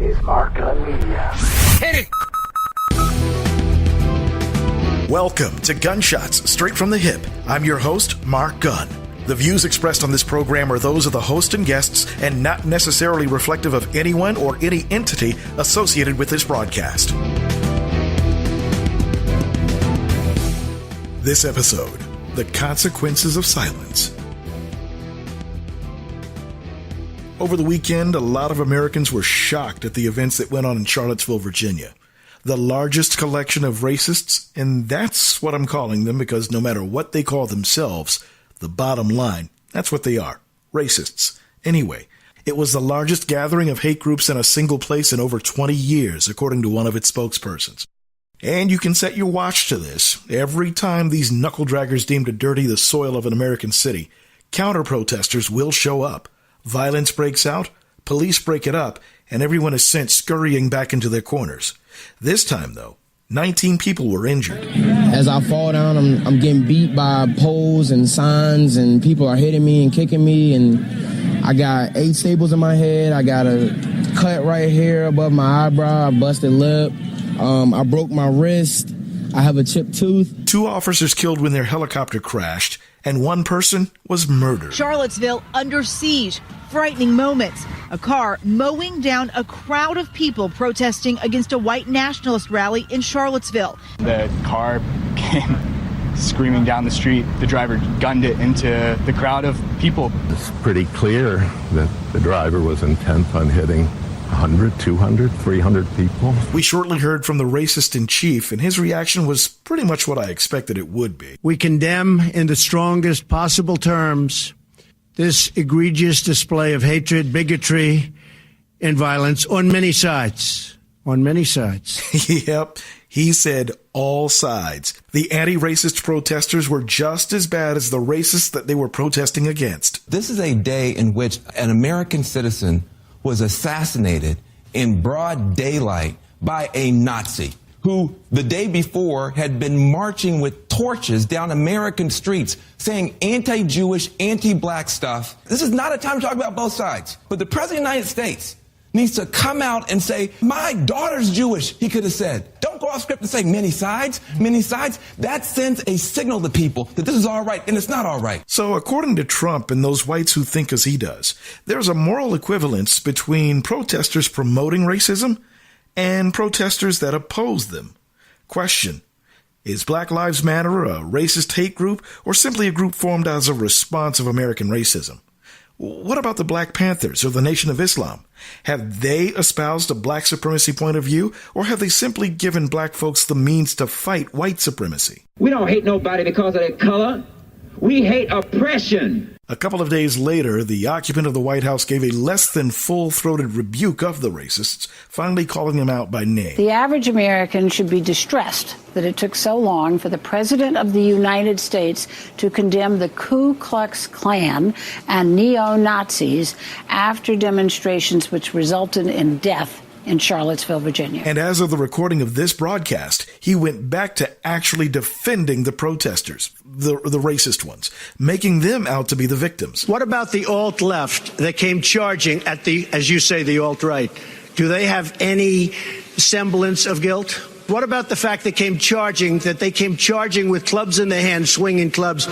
is Mark Gunn Media. Hit it! Welcome to Gunshots Straight from the Hip. I'm your host, Mark Gunn. The views expressed on this program are those of the host and guests and not necessarily reflective of anyone or any entity associated with this broadcast. This episode, The Consequences of Silence. Over the weekend, a lot of Americans were shocked at the events that went on in Charlottesville, Virginia. The largest collection of racists, and that's what I'm calling them because no matter what they call themselves, the bottom line, that's what they are, racists. Anyway, it was the largest gathering of hate groups in a single place in over 20 years, according to one of its spokespersons. And you can set your watch to this. Every time these knuckle-draggers deem to dirty the soil of an American city, counter-protesters will show up. Violence breaks out, police break it up, and everyone is sent scurrying back into their corners. This time, though, 19 people were injured. As I fall down, I'm getting beat by poles and signs, and people are hitting me and kicking me, and I got 8 staples in my head. I got a cut right here above my eyebrow, a busted lip. I broke my wrist. I have a chipped tooth. 2 officers killed when their helicopter crashed, and 1 person was murdered. Charlottesville under siege. Frightening moments. A car mowing down a crowd of people protesting against a white nationalist rally in Charlottesville. The car came screaming down the street. The driver gunned it into the crowd of people. It's pretty clear that the driver was intent on hitting 100, 200, 300 people. We shortly heard from the racist in chief, and his reaction was pretty much what I expected it would be. We condemn in the strongest possible terms this egregious display of hatred, bigotry, and violence on many sides. On many sides. Yep, he said all sides. The anti-racist protesters were just as bad as the racists that they were protesting against. This is a day in which an American citizen was assassinated in broad daylight by a Nazi who the day before had been marching with torches down American streets saying anti-Jewish, anti-black stuff. This is not a time to talk about both sides. But the President of the United States needs to come out and say, my daughter's Jewish, he could have said. Don't go off script and say many sides, many sides. That sends a signal to people that this is all right, and it's not all right. So according to Trump and those whites who think as he does, there's a moral equivalence between protesters promoting racism and protesters that oppose them. Question: is Black Lives Matter a racist hate group or simply a group formed as a response of American racism? What about the Black Panthers or the Nation of Islam? Have they espoused a black supremacy point of view, or have they simply given black folks the means to fight white supremacy? We don't hate nobody because of their color. We hate oppression. A couple of days later, the occupant of the White House gave a less than full-throated rebuke of the racists, finally calling them out by name. The average American should be distressed that it took so long for the President of the United States to condemn the Ku Klux Klan and neo-Nazis after demonstrations which resulted in death in Charlottesville, Virginia. And as of the recording of this broadcast, he went back to actually defending the protesters, the racist ones, making them out to be the victims. What about the alt-left that came charging at the, as you say, the alt-right? Do they have any semblance of guilt? What about the fact that they came charging with clubs in their hands, swinging clubs?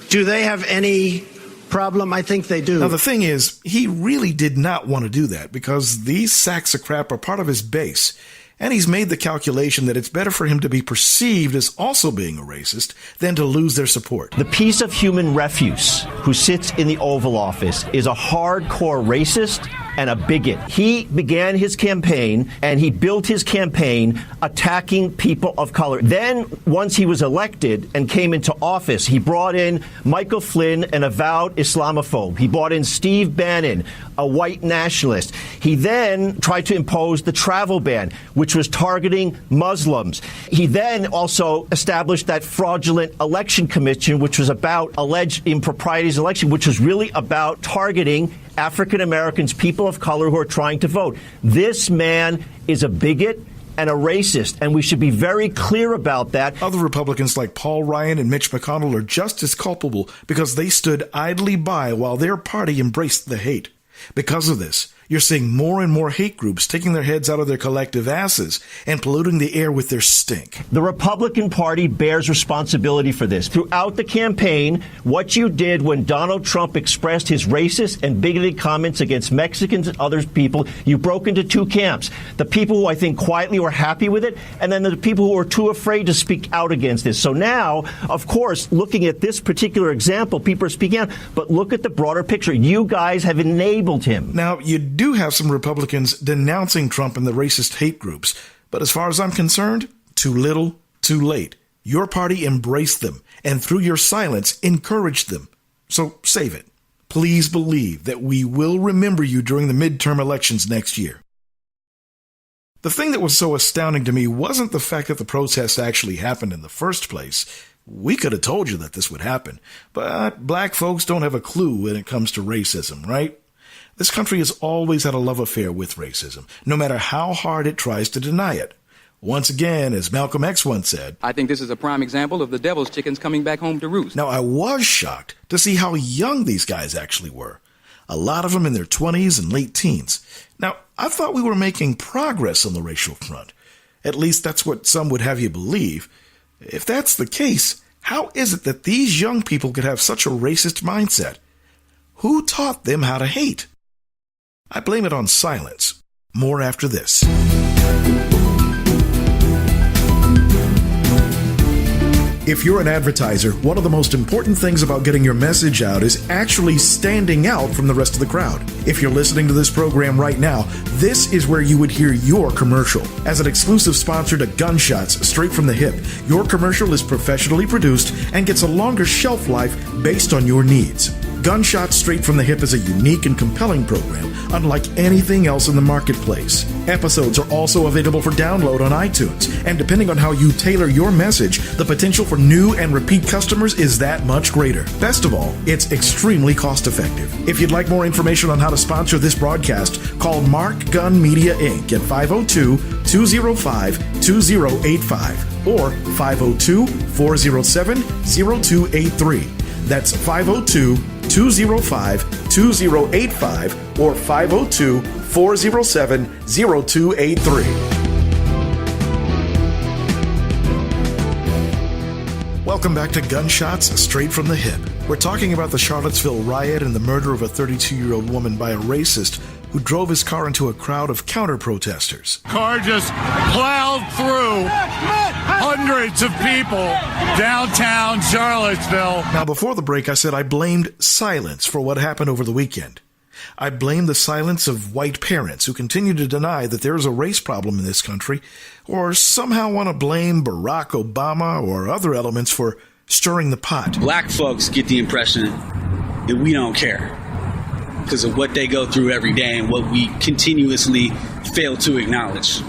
Do they have any problem? I think they do. Now, the thing is, he really did not want to do that because these sacks of crap are part of his base. And he's made the calculation that it's better for him to be perceived as also being a racist than to lose their support. The piece of human refuse who sits in the Oval Office is a hardcore racist and a bigot. He began his campaign and he built his campaign attacking people of color. Then, once he was elected and came into office, he brought in Michael Flynn, an avowed Islamophobe. He brought in Steve Bannon, a white nationalist. He then tried to impose the travel ban, which was targeting Muslims. He then also established that fraudulent election commission, which was about alleged improprieties in election, which was really about targeting African Americans, people of color who are trying to vote. This man is a bigot and a racist, and we should be very clear about that. Other Republicans like Paul Ryan and Mitch McConnell are just as culpable because they stood idly by while their party embraced the hate. Because of this, You're seeing more and more hate groups taking their heads out of their collective asses and polluting the air with their stink. The Republican Party bears responsibility for this. Throughout the campaign, what you did when Donald Trump expressed his racist and bigoted comments against Mexicans and other people, you broke into two camps. The people who I think quietly were happy with it, and then the people who were too afraid to speak out against this. So now, of course, looking at this particular example, people are speaking out, but look at the broader picture. You guys have enabled him. Now, you do have some Republicans denouncing Trump and the racist hate groups, but as far as I'm concerned, too little, too late. Your party embraced them, and through your silence, encouraged them. So save it. Please believe that we will remember you during the midterm elections next year. The thing that was so astounding to me wasn't the fact that the protest actually happened in the first place. We could have told you that this would happen, but black folks don't have a clue when it comes to racism, right? This country has always had a love affair with racism, no matter how hard it tries to deny it. Once again, as Malcolm X once said, I think this is a prime example of the devil's chickens coming back home to roost. Now, I was shocked to see how young these guys actually were. A lot of them in their 20s and late teens. Now, I thought we were making progress on the racial front. At least that's what some would have you believe. If that's the case, how is it that these young people could have such a racist mindset? Who taught them how to hate? I blame it on silence. More after this. If you're an advertiser, one of the most important things about getting your message out is actually standing out from the rest of the crowd. If you're listening to this program right now, this is where you would hear your commercial. As an exclusive sponsor to Gunshots Straight from the Hip, your commercial is professionally produced and gets a longer shelf life based on your needs. Gunshots Straight from the Hip is a unique and compelling program, unlike anything else in the marketplace. Episodes are also available for download on iTunes, and depending on how you tailor your message, the potential for new and repeat customers is that much greater. Best of all, it's extremely cost-effective. If you'd like more information on how to sponsor this broadcast, call Mark Gunn Media Inc. at 502-205-2085 or 502-407-0283. That's 502-205-2085 or 502-407-0283. Welcome back to Gunshots Straight from the Hip. We're talking about the Charlottesville riot and the murder of a 32-year-old woman by a racist who drove his car into a crowd of counter-protesters. Car just plowed through hundreds of people downtown Charlottesville. Now, before the break, I said I blamed silence for what happened over the weekend. I blame the silence of white parents who continue to deny that there is a race problem in this country, or somehow want to blame Barack Obama or other elements for stirring the pot. Black folks get the impression that we don't care because of what they go through every day and what we continuously fail to acknowledge.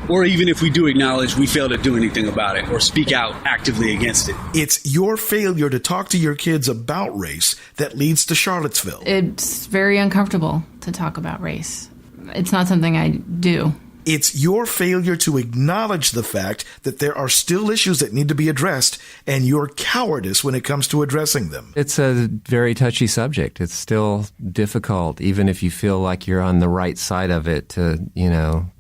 Or even if we do acknowledge, we fail to do anything about it or speak out actively against it. It's your failure to talk to your kids about race that leads to Charlottesville. It's very uncomfortable to talk about race. It's not something I do. It's your failure to acknowledge the fact that there are still issues that need to be addressed and your cowardice when it comes to addressing them. It's a very touchy subject. It's still difficult, even if you feel like you're on the right side of it, to,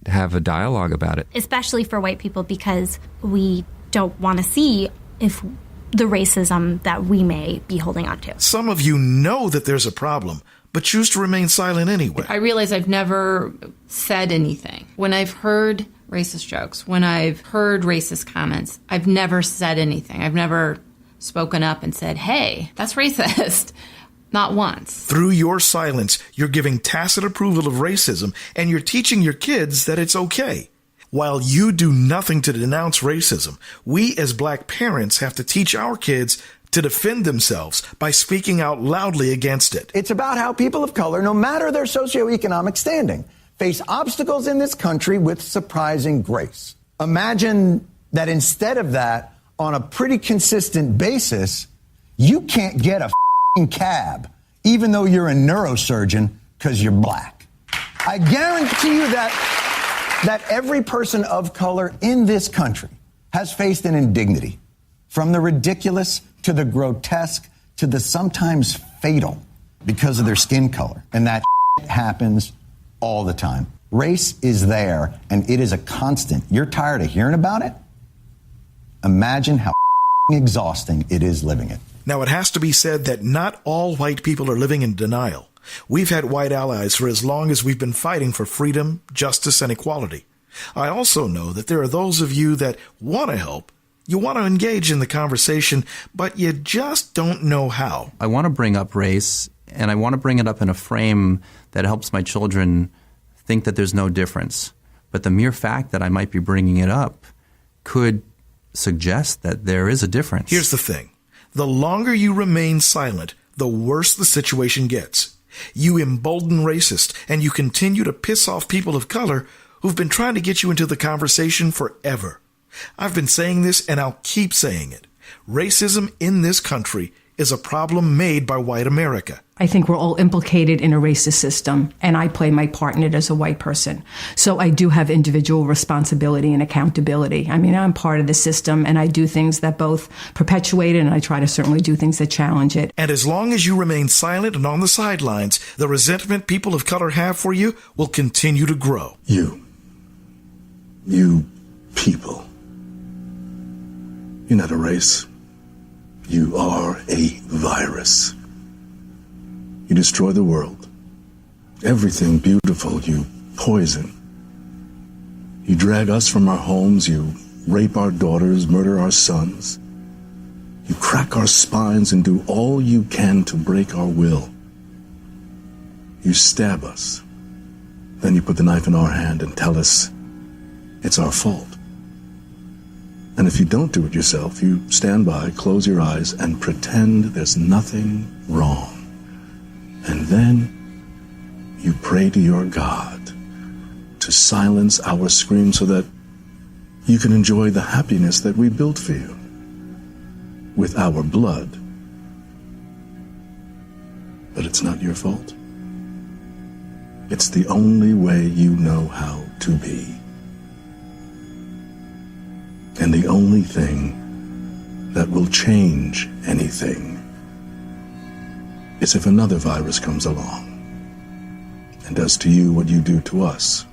have a dialogue about it. Especially for white people, because we don't want to see if the racism that we may be holding on to. Some of you know that there's a problem, but choose to remain silent anyway. I realize I've never said anything. When I've heard racist jokes, when I've heard racist comments, I've never said anything. I've never spoken up and said, hey, that's racist. Not once. Through your silence, you're giving tacit approval of racism, and you're teaching your kids that it's okay. While you do nothing to denounce racism, we as black parents have to teach our kids to defend themselves by speaking out loudly against it. It's about how people of color, no matter their socioeconomic standing, face obstacles in this country with surprising grace. Imagine that instead of that, on a pretty consistent basis, you can't get a cab, even though you're a neurosurgeon, because you're black. I guarantee you that every person of color in this country has faced an indignity, from the ridiculous to the grotesque to the sometimes fatal, because of their skin color. And that happens all the time. Race is there, and it is a constant. You're tired of hearing about it? Imagine how exhausting it is living it. Now, it has to be said that not all white people are living in denial. We've had white allies for as long as we've been fighting for freedom, justice, and equality. I also know that there are those of you that want to help. You want to engage in the conversation, but you just don't know how. I want to bring up race, and I want to bring it up in a frame that helps my children think that there's no difference. But the mere fact that I might be bringing it up could suggest that there is a difference. Here's the thing. The longer you remain silent, the worse the situation gets. You embolden racists, and you continue to piss off people of color who've been trying to get you into the conversation forever. I've been saying this, and I'll keep saying it. Racism in this country is a problem made by white America. I think we're all implicated in a racist system, and I play my part in it as a white person. So I do have individual responsibility and accountability. I mean, I'm part of the system, and I do things that both perpetuate it, and I try to certainly do things that challenge it. And as long as you remain silent and on the sidelines, the resentment people of color have for you will continue to grow. You people. You're not a race. You are a virus. You destroy the world. Everything beautiful you poison. You drag us from our homes. You rape our daughters, murder our sons. You crack our spines and do all you can to break our will. You stab us. Then you put the knife in our hand and tell us it's our fault. And if you don't do it yourself, you stand by, close your eyes, and pretend there's nothing wrong. And then you pray to your God to silence our screams so that you can enjoy the happiness that we built for you with our blood. But it's not your fault. It's the only way you know how to be. And the only thing that will change anything is if another virus comes along and does to you what you do to us.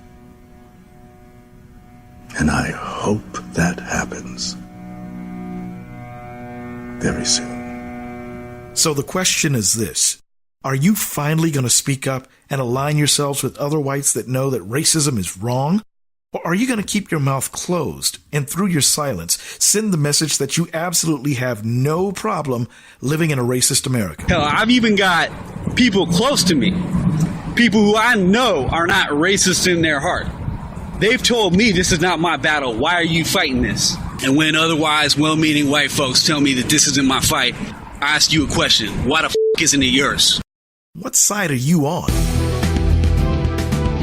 And I hope that happens very soon. So the question is this. Are you finally going to speak up and align yourselves with other whites that know that racism is wrong? Or are you going to keep your mouth closed and through your silence send the message that you absolutely have no problem living in a racist America? Hell, I've even got people close to me, people who I know are not racist in their heart. They've told me this is not my battle. Why are you fighting this? And when otherwise well-meaning white folks tell me that this isn't my fight, I ask you a question. Why the f*** isn't it yours? What side are you on?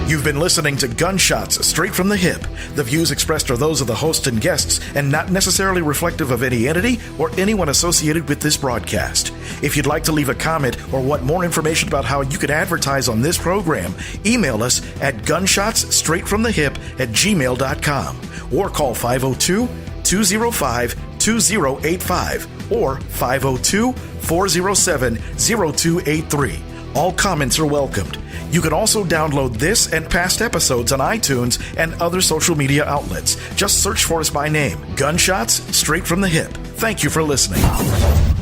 You've been listening to Gunshots Straight from the Hip. The views expressed are those of the host and guests and not necessarily reflective of any entity or anyone associated with this broadcast. If you'd like to leave a comment or want more information about how you could advertise on this program, email us at gunshotsstraightfromthehip@gmail.com or call 502-205-2085 or 502-407-0283. All comments are welcomed. You can also download this and past episodes on iTunes and other social media outlets. Just search for us by name, Gunshots Straight from the Hip. Thank you for listening.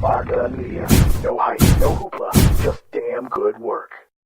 Bar Gun Media. No hype, no hoopla, just damn good work.